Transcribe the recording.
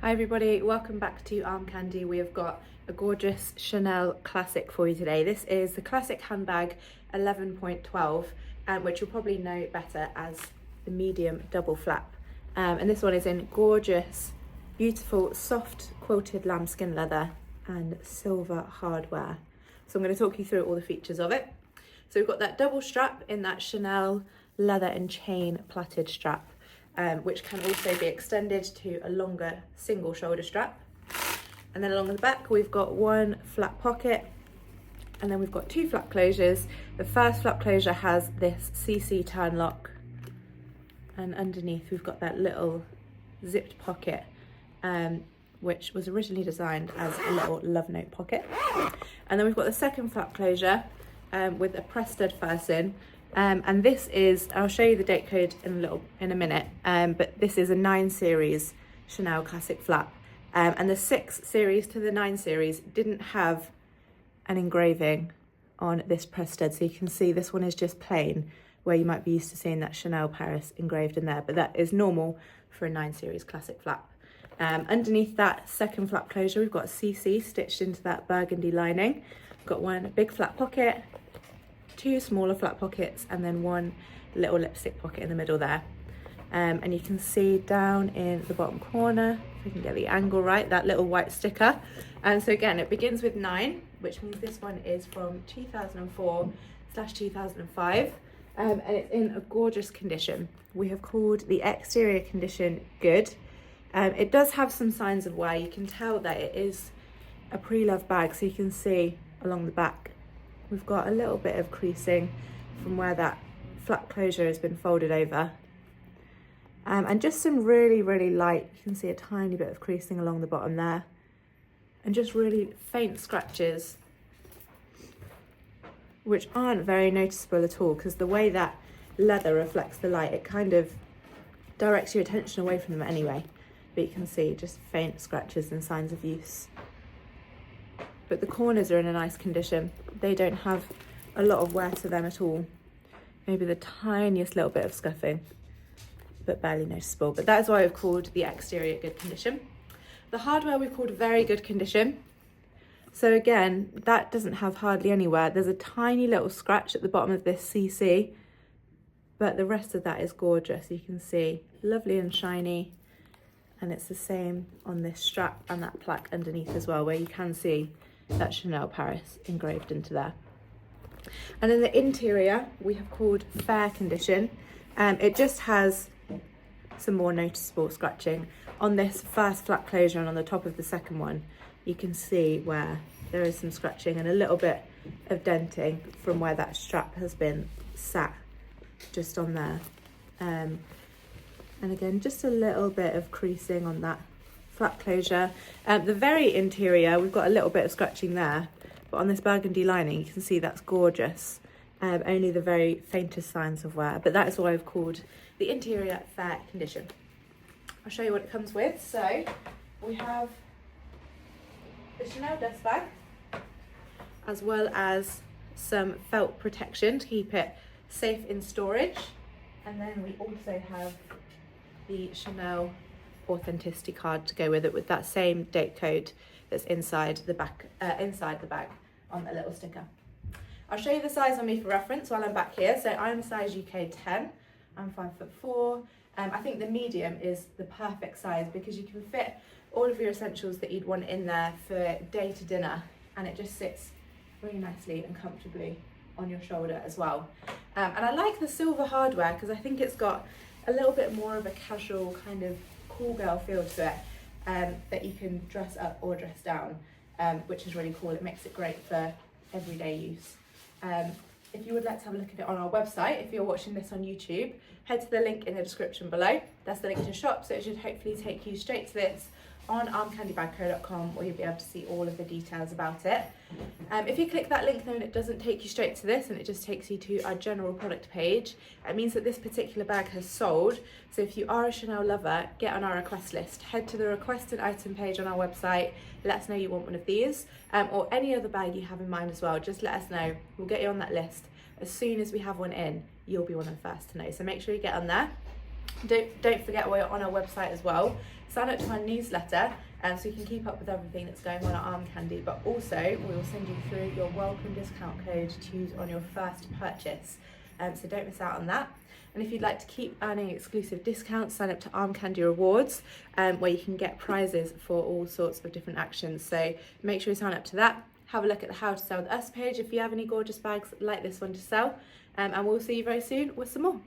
Hi everybody, welcome back to Armcandy. We have got a gorgeous Chanel classic for you today. This is the classic handbag 11.12, which you'll probably know better as the medium double flap. And this one is in gorgeous, beautiful, soft quilted lambskin leather and silver hardware. So I'm going to talk you through all the features of it. So we've got that double strap in that Chanel leather and chain plaited strap. Which can also be extended to a longer single shoulder strap. And then along the back we've got one flap pocket, and then we've got two flap closures. The first flap closure has this CC turn lock, and underneath we've got that little zipped pocket, which was originally designed as a little love note pocket. And then we've got the second flap closure with a press stud fasten. And this is, I'll show you the date code in a minute, but this is a 9 series Chanel classic flap, and the 6 series to the 9 series didn't have an engraving on this press stud, so you can see this one is just plain, where you might be used to seeing that Chanel Paris engraved in there, but that is normal for a 9 series classic flap. Underneath that second flap closure we've got CC stitched into that burgundy lining. We've got one big flap pocket, two smaller flap pockets, and then one little lipstick pocket in the middle there. And you can see down in the bottom corner, if I can get the angle right, that little white sticker. And so again, it begins with 9, which means this one is from 2004/2005, and it's in a gorgeous condition. We have called the exterior condition good. It does have some signs of wear. You can tell that it is a pre-loved bag, so you can see along the back we've got a little bit of creasing from where that flap closure has been folded over. And just some really light, you can see a tiny bit of creasing along the bottom there. And just really faint scratches, which aren't very noticeable at all, because the way that leather reflects the light, it kind of directs your attention away from them anyway. But you can see just faint scratches and signs of use. But the corners are in a nice condition. They don't have a lot of wear to them at all. Maybe the tiniest little bit of scuffing, but barely noticeable. But that is why we've called the exterior good condition. The hardware we've called very good condition. So again, that doesn't have hardly any wear. There's a tiny little scratch at the bottom of this CC, but the rest of that is gorgeous. You can see lovely and shiny. And it's the same on this strap and that plaque underneath as well, where you can see that Chanel Paris engraved into there. And in the interior we have called fair condition. It just has some more noticeable scratching on this first flap closure, and on the top of the second one you can see where there is some scratching and a little bit of denting from where that strap has been sat just on there. And again, just a little bit of creasing on that flap closure. The very interior, we've got a little bit of scratching there, but on this burgundy lining, you can see that's gorgeous. Only the very faintest signs of wear, but that is what I've called the interior fair condition. I'll show you what it comes with. So we have the Chanel dust bag, as well as some felt protection to keep it safe in storage. And then we also have the Chanel authenticity card to go with it, with that same date code that's inside the bag on the little sticker. I'll show you the size on me for reference while I'm back here. So I'm size UK 10, I'm 5'4". I think the medium is the perfect size because you can fit all of your essentials that you'd want in there for day to dinner, and it just sits really nicely and comfortably on your shoulder as well. And I like the silver hardware because I think it's got a little bit more of a casual kind of cool girl feel to it, that you can dress up or dress down, which is really cool. It makes it great for everyday use. If you would like to have a look at it on our website, if you're watching this on YouTube, head to the link in the description below. That's the link to shop, so it should hopefully take you straight to this on armcandybagco.com, where you'll be able to see all of the details about it. If you click that link, then it doesn't take you straight to this, and it just takes you to our general product page. It means that this particular bag has sold. So if you are a Chanel lover, get on our request list. Head to the requested item page on our website. Let us know you want one of these, or any other bag you have in mind as well. Just let us know. We'll get you on that list. As soon as we have one in, you'll be one of the first to know. So make sure you get on there. Don't forget we're on our website as well. sign up to our newsletter so you can keep up with everything that's going on at Armcandy, but also we will send you through your welcome discount code to use on your first purchase. So don't miss out on that. And if you'd like to keep earning exclusive discounts, sign up to Armcandy Rewards, where you can get prizes for all sorts of different actions. So make sure you sign up to that. Have a look at the How to Sell with Us page if you have any gorgeous bags like this one to sell. And we'll see you very soon with some more.